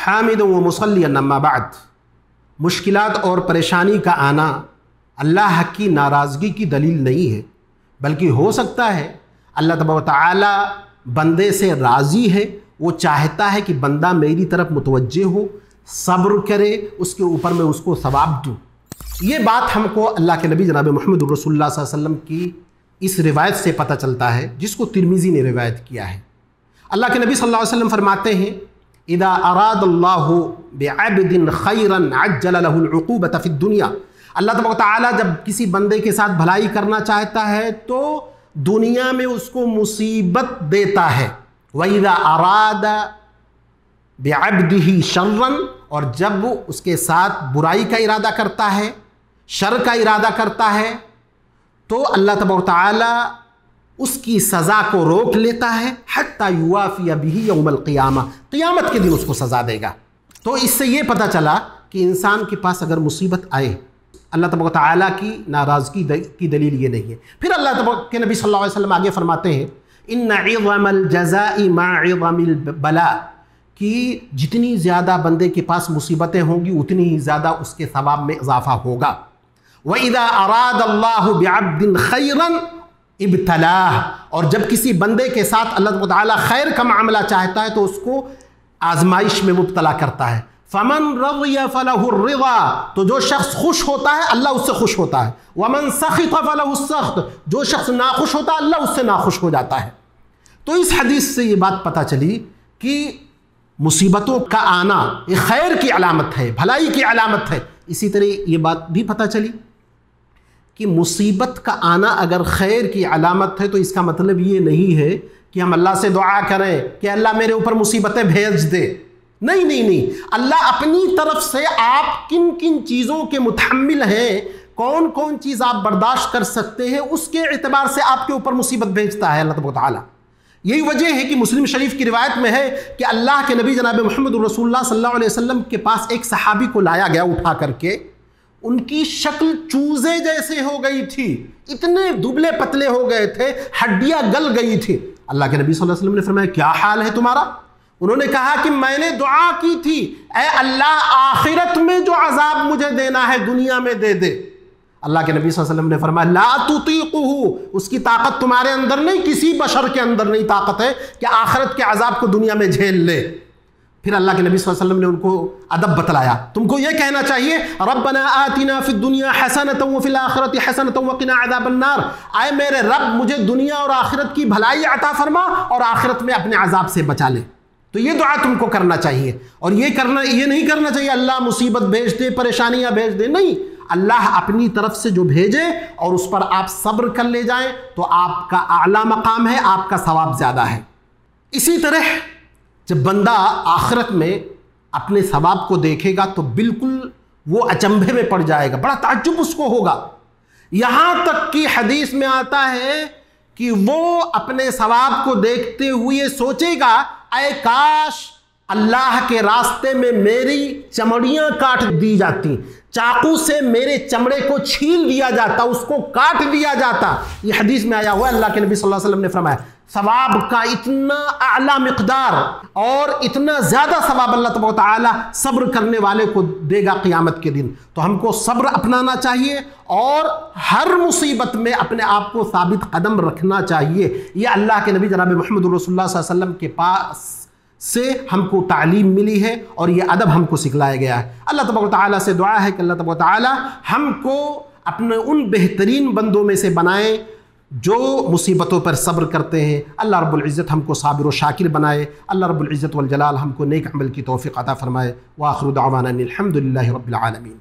حامدا و مصلیًا اما بعد، مشکلات اور پریشانی کا آنا اللہ کی ناراضگی کی دلیل نہیں ہے، بلکہ ہو سکتا ہے اللہ تبارک و تعالی بندے سے راضی ہے، وہ چاہتا ہے کہ بندہ میری طرف متوجہ ہو، صبر کرے، اس کے اوپر میں اس کو ثواب دوں۔ یہ بات ہم کو اللہ کے نبی جناب محمد رسول اللہ صلی اللہ علیہ وسلم کی اس روایت سے پتہ چلتا ہے، جس کو ترمذی نے روایت کیا ہے۔ اللہ کے نبی صلی اللہ علیہ وسلم فرماتے ہیں اذا اراد اللہ بعبد خیرا عجل له العقوبۃ فی الدنیا، اللہ تبارک و تعالیٰ جب کسی بندے کے ساتھ بھلائی کرنا چاہتا ہے تو دنیا میں اس کو مصیبت دیتا ہے۔ وَإِذَا أَرَادَ بِعَبْدِهِ شَرًّا، اور جب وہ اس کے ساتھ برائی کا ارادہ کرتا ہے، شر کا ارادہ کرتا ہے، تو اللہ تبارک و تعالیٰ اس کی سزا کو روک لیتا ہے حتی یوافی بہ یوم القیامہ، قیامت کے دن اس کو سزا دے گا۔ تو اس سے یہ پتہ چلا کہ انسان کے پاس اگر مصیبت آئے، اللہ تبارک و تعالیٰ کی ناراضگی کی دلیل یہ نہیں ہے۔ پھر اللہ تبارک کے نبی صلی اللہ علیہ وسلم آگے فرماتے ہیں ان عظم الجزاء مع عظم البلاء، کہ جتنی زیادہ بندے کے پاس مصیبتیں ہوں گی اتنی ہی زیادہ اس کے ثواب میں اضافہ ہوگا۔ وَإِذَا أَرَادَ اللَّهُ بِعَبْدٍ خَيْرًا ابتلاہ، اور جب کسی بندے کے ساتھ اللہ تعالیٰ خیر کا معاملہ چاہتا ہے تو اس کو آزمائش میں مبتلا کرتا ہے۔ فَمَنْ رَضِيَ فَلَهُ الرِّضَى، تو جو شخص خوش ہوتا ہے اللہ اس سے خوش ہوتا ہے۔ وَمَنْ سَخِطَ فَلَهُ السَّخْطُ، جو شخص ناخوش ہوتا ہے اللہ اس سے ناخوش ہو جاتا ہے۔ تو اس حدیث سے یہ بات پتہ چلی کہ مصیبتوں کا آنا یہ خیر کی علامت ہے، بھلائی کی علامت ہے۔ اسی طرح یہ بات بھی پتہ چلی کہ مصیبت کا آنا اگر خیر کی علامت ہے تو اس کا مطلب یہ نہیں ہے کہ ہم اللہ سے دعا کریں کہ اللہ میرے اوپر مصیبتیں بھیج دے۔ نہیں، اللہ اپنی طرف سے آپ کن کن چیزوں کے متحمل ہیں، کون کون چیز آپ برداشت کر سکتے ہیں، اس کے اعتبار سے آپ کے اوپر مصیبت بھیجتا ہے اللہ تبارک و تعالیٰ۔ یہی وجہ ہے کہ مسلم شریف کی روایت میں ہے کہ اللہ کے نبی جناب محمد رسول اللہ صلی اللہ علیہ وسلم کے پاس ایک صحابی کو لایا گیا اٹھا کر کے، ان کی شکل چوزے جیسے ہو گئی تھی، اتنے دبلے پتلے ہو گئے تھے، ہڈیاں گل گئی تھی۔ اللہ کے نبی صلی اللہ علیہ وسلم نے فرمایا کیا حال ہے تمہارا؟ انہوں نے کہا کہ میں نے دعا کی تھی اے اللہ آخرت میں جو عذاب مجھے دینا ہے دنیا میں دے دے۔ اللہ کے نبی صلی اللہ علیہ وسلم نے فرمایا لا تطیقہ، اس کی طاقت تمہارے اندر نہیں، کسی بشر کے اندر نہیں طاقت ہے کہ آخرت کے عذاب کو دنیا میں جھیل لے۔ پھر اللہ کے نبی صلی اللہ علیہ وسلم نے ان کو ادب بتلایا، تم کو یہ کہنا چاہیے ربنا آتنا فی الدنیا حسنۃ وفی الآخرۃ حسنۃ وقنا عذاب النار، اے میرے رب مجھے دنیا اور آخرت کی بھلائی عطا فرما اور آخرت میں اپنے عذاب سے بچا لے۔ تو یہ دعا تم کو کرنا چاہیے، اور یہ نہیں کرنا چاہیے اللہ مصیبت بھیج دے، پریشانیاں بھیج دے، نہیں، اللہ اپنی طرف سے جو بھیجے اور اس پر آپ صبر کر لے جائیں تو آپ کا اعلیٰ مقام ہے، آپ کا ثواب زیادہ ہے۔ اسی طرح جب بندہ آخرت میں اپنے ثواب کو دیکھے گا تو بالکل وہ اچنبھے میں پڑ جائے گا، بڑا تعجب اس کو ہوگا، یہاں تک کہ حدیث میں آتا ہے کہ وہ اپنے ثواب کو دیکھتے ہوئے سوچے گا اے کاش اللہ کے راستے میں میری چمڑیاں کاٹ دی جاتی، چاقو سے میرے چمڑے کو چھیل دیا جاتا، اس کو کاٹ دیا جاتا۔ یہ حدیث میں آیا ہوا ہے، اللہ کے نبی صلی اللہ علیہ وسلم نے فرمایا ثواب کا اتنا اعلیٰ مقدار اور اتنا زیادہ ثواب اللہ تبارک و تعالیٰ صبر کرنے والے کو دے گا قیامت کے دن۔ تو ہم کو صبر اپنانا چاہیے اور ہر مصیبت میں اپنے آپ کو ثابت قدم رکھنا چاہیے۔ یہ اللہ کے نبی جناب محمد رسول اللہ صلی اللہ علیہ وسلم کے پاس سے ہم کو تعلیم ملی ہے اور یہ ادب ہم کو سکھلایا گیا ہے۔ اللہ تبارک و تعالیٰ سے دعا ہے کہ اللہ تبارک و تعالیٰ ہم کو اپنے ان بہترین بندوں میں سے بنائے جو مصیبتوں پر صبر کرتے ہیں۔ اللہ رب العزت ہم کو صابر و شاکر بنائے۔ اللہ رب العزت والجلال ہم کو نیک عمل کی توفیق عطا فرمائے۔ وآخر دعوانا ان الحمد للہ رب العالمین۔